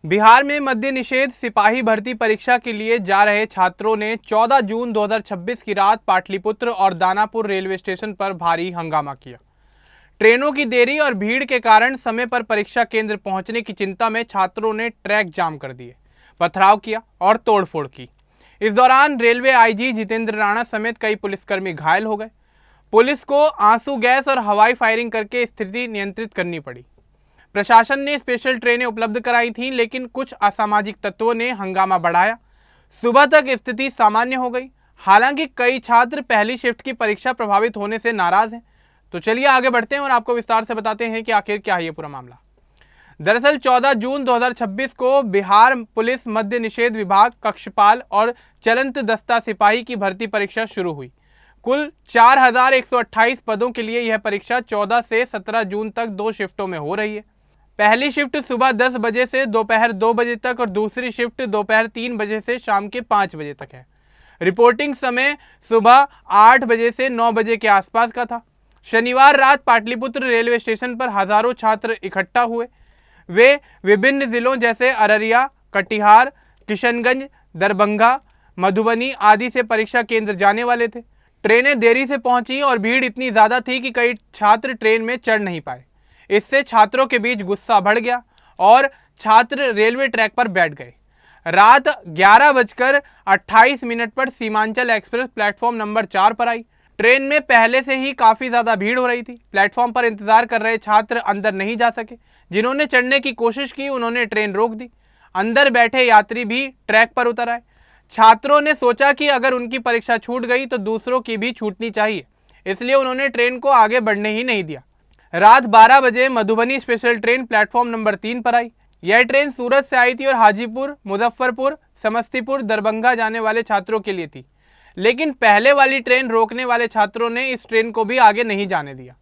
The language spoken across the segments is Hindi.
बिहार में मद्य निषेध सिपाही भर्ती परीक्षा के लिए जा रहे छात्रों ने 14 जून 2026 की रात पाटलिपुत्र और दानापुर रेलवे स्टेशन पर भारी हंगामा किया। ट्रेनों की देरी और भीड़ के कारण समय पर परीक्षा केंद्र पहुंचने की चिंता में छात्रों ने ट्रैक जाम कर दिए, पथराव किया और तोड़फोड़ की। इस दौरान रेलवे आईजी जितेंद्र राणा समेत कई पुलिसकर्मी घायल हो गए। पुलिस को आंसू गैस और हवाई फायरिंग करके स्थिति नियंत्रित करनी पड़ी। प्रशासन ने स्पेशल ट्रेनें उपलब्ध कराई थीं, लेकिन कुछ असामाजिक तत्वों ने हंगामा बढ़ाया। सुबह तक स्थिति सामान्य हो गई। हालांकि कई छात्र पहली शिफ्ट की परीक्षा प्रभावित होने से नाराज हैं। तो चलिए आगे बढ़ते हैं और आपको विस्तार से बताते हैं कि आखिर क्या है ये पूरा मामला। दरअसल 14 जून 2026 को बिहार पुलिस मद्य निषेध विभाग कक्षपाल और चलंत दस्ता सिपाही की भर्ती परीक्षा शुरू हुई। कुल 4128 पदों के लिए यह परीक्षा 14 से 17 जून तक 2 शिफ्टों में हो रही है। पहली शिफ्ट सुबह 10 बजे से दोपहर 2 बजे तक और दूसरी शिफ्ट दोपहर 3 बजे से शाम के 5 बजे तक है। रिपोर्टिंग समय सुबह 8 बजे से 9 बजे के आसपास का था। शनिवार रात पाटलिपुत्र रेलवे स्टेशन पर हजारों छात्र इकट्ठा हुए। वे विभिन्न जिलों जैसे अररिया, कटिहार, किशनगंज, दरभंगा, मधुबनी आदि से परीक्षा केंद्र जाने वाले थे। ट्रेनें देरी से पहुंची और भीड़ इतनी ज्यादा थी कि कई छात्र ट्रेन में चढ़ नहीं पाए। इससे छात्रों के बीच गुस्सा बढ़ गया और छात्र रेलवे ट्रैक पर बैठ गए। रात 11:28 पर सीमांचल एक्सप्रेस प्लेटफॉर्म नंबर 4 पर आई। ट्रेन में पहले से ही काफी ज्यादा भीड़ हो रही थी। प्लेटफॉर्म पर इंतजार कर रहे छात्र अंदर नहीं जा सके। जिन्होंने चढ़ने की कोशिश की उन्होंने ट्रेन रोक दी। अंदर बैठे यात्री भी ट्रैक पर उतर आए। छात्रों ने सोचा कि अगर उनकी परीक्षा छूट गई तो दूसरों की भी छूटनी चाहिए, इसलिए उन्होंने ट्रेन को आगे बढ़ने ही नहीं दिया। रात 12 बजे Madhubani special train platform number 3 पर आई। यह ट्रेन सूरत से आई थी और हाजीपुर, मुजफ्फरपुर, समस्तीपुर, दरभंगा जाने वाले छात्रों के लिए थी। लेकिन पहले वाली ट्रेन रोकने वाले छात्रों ने इस ट्रेन को भी आगे नहीं जाने दिया।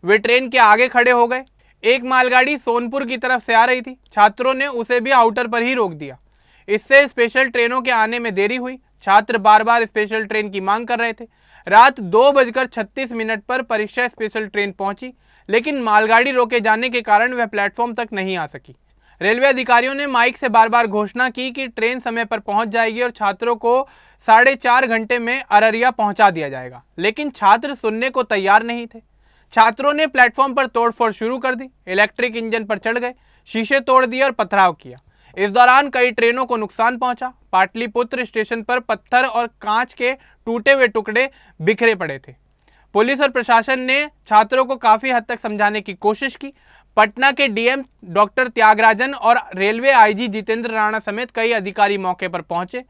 वे ट्रेन के आगे खड़े हो गए। एक मालगाड़ी सोनपुर की तरफ से आ रही थी। छात्रों ने उसे भी आउटर पर ही रोक दिया। इससे स्पेशल ट्रेनों के आने में देरी हुई। छात्र बार बार स्पेशल ट्रेन की मांग कर रहे थे। रात 2:36 पर परीक्षा स्पेशल ट्रेन पहुंची, लेकिन मालगाड़ी रोके जाने के कारण वह प्लेटफॉर्म तक नहीं आ सकी। रेलवे अधिकारियों ने माइक से बार बार घोषणा की कि ट्रेन समय पर पहुंच जाएगी और छात्रों को 4.5 घंटे में अररिया पहुंचा दिया जाएगा, लेकिन छात्र सुनने को तैयार नहीं थे। छात्रों ने प्लेटफॉर्म पर तोड़फोड़ शुरू कर दी। इलेक्ट्रिक इंजन पर चढ़ गए, शीशे तोड़ दिए और पथराव किया। इस दौरान कई ट्रेनों को नुकसान पहुंचा। पाटलिपुत्र स्टेशन पर पत्थर और कांच के टूटे हुए टुकड़े बिखरे पड़े थे। पुलिस और प्रशासन ने छात्रों को काफी हद तक समझाने की कोशिश की। पटना के डीएम डॉक्टर त्यागराजन और रेलवे आईजी जितेंद्र राणा समेत कई अधिकारी मौके पर पहुंचे।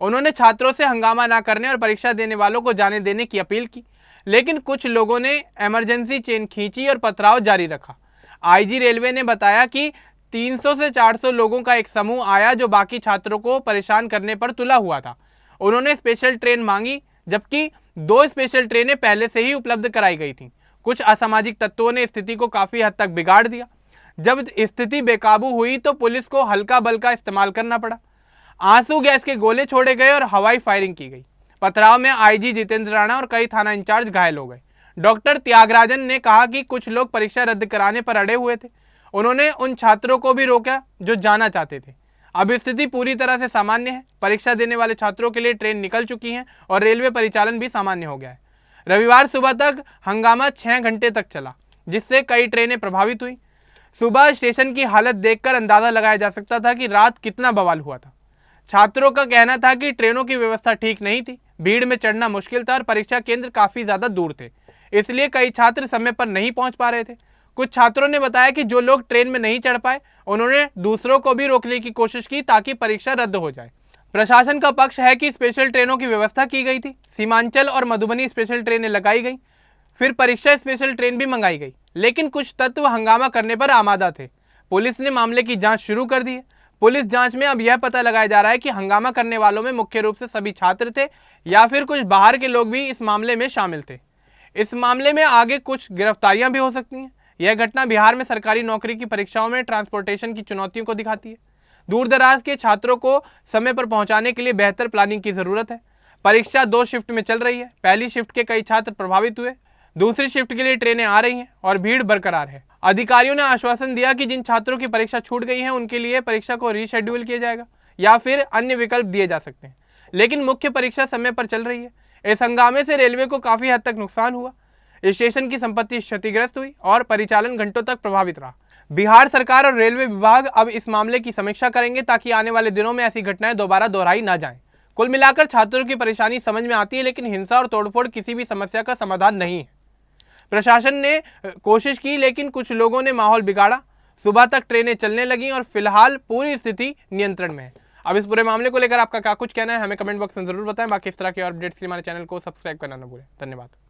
उन्होंने छात्रों से हंगामा न करने और परीक्षा देने वालों को जाने देने की अपील की, लेकिन कुछ लोगों ने इमरजेंसी चेन खींची और पथराव जारी रखा। आईजी रेलवे ने बताया कि 300 से 400 लोगों का एक समूह आया जो बाकी छात्रों को परेशान करने पर तुला हुआ था। उन्होंने स्पेशल ट्रेन मांगी, जबकि 2 स्पेशल ट्रेनें पहले से ही उपलब्ध कराई गई थीं। कुछ असामाजिक तत्वों ने स्थिति को काफी हद तक बिगाड़ दिया। जब स्थिति बेकाबू हुई तो पुलिस को हल्का बल का इस्तेमाल करना पड़ा। आंसू गैस के गोले छोड़े गए और हवाई फायरिंग की गई। पथराव में आईजी जितेंद्र राणा और कई थाना इंचार्ज घायल हो गए। डॉक्टर त्यागराजन ने कहा कि कुछ लोग परीक्षा रद्द कराने पर अड़े हुए थे। उन्होंने उन छात्रों को भी रोका जो जाना चाहते थे। अब स्थिति पूरी तरह से सामान्य है। परीक्षा देने वाले छात्रों के लिए ट्रेन निकल चुकी हैं और रेलवे परिचालन भी सामान्य हो गया है। रविवार सुबह तक हंगामा 6 घंटे तक चला, जिससे कई ट्रेनें प्रभावित हुई। सुबह स्टेशन की हालत देखकर अंदाजा लगाया जा सकता था कि रात कितना बवाल हुआ था। छात्रों का कहना था कि ट्रेनों की व्यवस्था ठीक नहीं थी, भीड़ में चढ़ना मुश्किल था और परीक्षा केंद्र काफी ज्यादा दूर थे, इसलिए कई छात्र समय पर नहीं पहुंच पा रहे थे। कुछ छात्रों ने बताया कि जो लोग ट्रेन में नहीं चढ़ पाए उन्होंने दूसरों को भी रोकने की कोशिश की ताकि परीक्षा रद्द हो जाए। प्रशासन का पक्ष है कि स्पेशल ट्रेनों की व्यवस्था की गई थी। सीमांचल और मधुबनी स्पेशल ट्रेनें लगाई गई, फिर परीक्षा स्पेशल ट्रेन भी मंगाई गई, लेकिन कुछ तत्व हंगामा करने पर आमादा थे। पुलिस ने मामले की जांच शुरू कर दी है। पुलिस जांच में अब यह पता लगाया जा रहा है कि हंगामा करने वालों में मुख्य रूप से सभी छात्र थे या फिर कुछ बाहर के लोग भी इस मामले में शामिल थे। इस मामले में आगे कुछ गिरफ्तारियां भी हो सकती हैं। यह घटना बिहार में सरकारी नौकरी की परीक्षाओं में ट्रांसपोर्टेशन की चुनौतियों को दिखाती है। दूर दराज के छात्रों को समय पर पहुंचाने के लिए बेहतर प्लानिंग की जरूरत है। परीक्षा 2 शिफ्ट में चल रही है। पहली शिफ्ट के कई छात्र प्रभावित हुए, दूसरी शिफ्ट के लिए ट्रेनें आ रही हैं और भीड़ बरकरार है। अधिकारियों ने आश्वासन दिया कि जिन छात्रों की परीक्षा छूट गई है उनके लिए परीक्षा को रीशेड्यूल किया जाएगा या फिर अन्य विकल्प दिए जा सकते हैं, लेकिन मुख्य परीक्षा समय पर चल रही है। इस हंगामे से रेलवे को काफी हद तक नुकसान हुआ। स्टेशन की संपत्ति क्षतिग्रस्त हुई और परिचालन घंटों तक प्रभावित रहा। बिहार सरकार और रेलवे विभाग अब इस मामले की समीक्षा करेंगे ताकि आने वाले दिनों में ऐसी घटनाएं दोबारा दोहराई ना जाएं। कुल मिलाकर छात्रों की परेशानी समझ में आती है, लेकिन हिंसा और तोड़फोड़ किसी भी समस्या का समाधान नहीं है। प्रशासन ने कोशिश की, लेकिन कुछ लोगों ने माहौल बिगाड़ा। सुबह तक ट्रेनें चलने लगी और फिलहाल पूरी स्थिति नियंत्रण में है। अब इस पूरे मामले को लेकर आपका क्या कुछ कहना है हमें कमेंट बॉक्स में जरूर बताएं। बाकी इस तरह के और अपडेट्स के लिए हमारे चैनल को सब्सक्राइब करना न भूलें। धन्यवाद।